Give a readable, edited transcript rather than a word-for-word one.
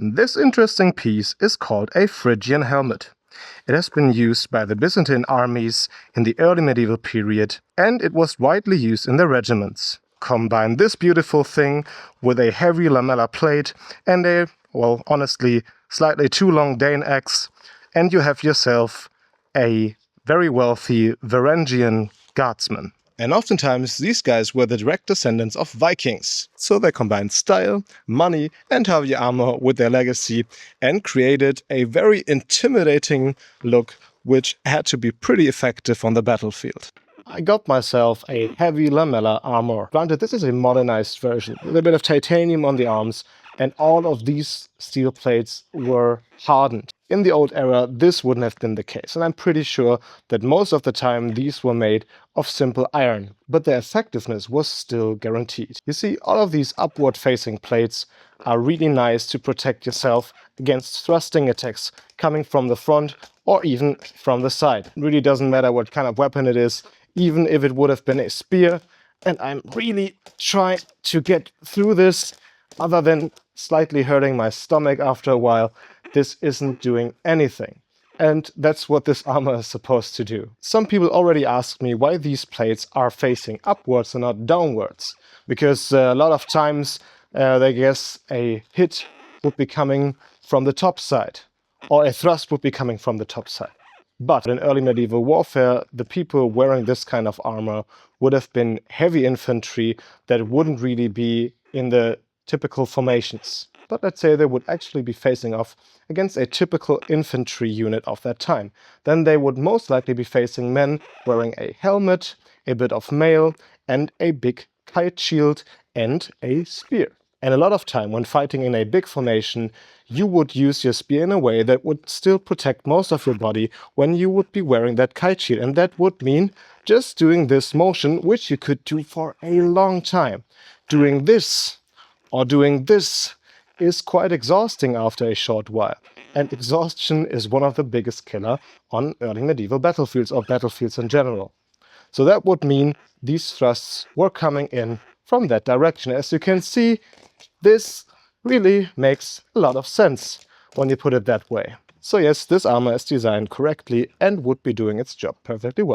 This interesting piece is called a Phrygian helmet. It has been used by the Byzantine armies in the early medieval period, and it was widely used in their regiments. Combine this beautiful thing with a heavy lamellar plate and a, well, honestly, slightly too long Dane axe, and you have yourself a very wealthy Varangian guardsman. And oftentimes these guys were the direct descendants of Vikings. So they combined style, money and heavy armor with their legacy and created a very intimidating look which had to be pretty effective on the battlefield. I got myself a heavy lamellar armor. Granted, this is a modernized version with a bit of titanium on the arms, and all of these steel plates were hardened. In the old era, this wouldn't have been the case, and I'm pretty sure that most of the time these were made of simple iron, but their effectiveness was still guaranteed. You see, all of these upward-facing plates are really nice to protect yourself against thrusting attacks coming from the front or even from the side. It really doesn't matter what kind of weapon it is, even if it would have been a spear, and I'm really trying to get through this. Other than slightly hurting my stomach after a while, this isn't doing anything. And that's what this armor is supposed to do. Some people already asked me why these plates are facing upwards and not downwards. Because a lot of times they guess a hit would be coming from the top side, or a thrust would be coming from the top side. But in early medieval warfare, the people wearing this kind of armor would have been heavy infantry that wouldn't really be in the typical formations. But let's say they would actually be facing off against a typical infantry unit of that time. Then they would most likely be facing men wearing a helmet, a bit of mail, and a big kite shield and a spear. And a lot of time when fighting in a big formation, you would use your spear in a way that would still protect most of your body when you would be wearing that kite shield. And that would mean just doing this motion, which you could do for a long time. Doing this or doing this is quite exhausting after a short while. And exhaustion is one of the biggest killer on early medieval battlefields or battlefields in general. So that would mean these thrusts were coming in from that direction. As you can see, this really makes a lot of sense when you put it that way. So yes, this armor is designed correctly and would be doing its job perfectly well.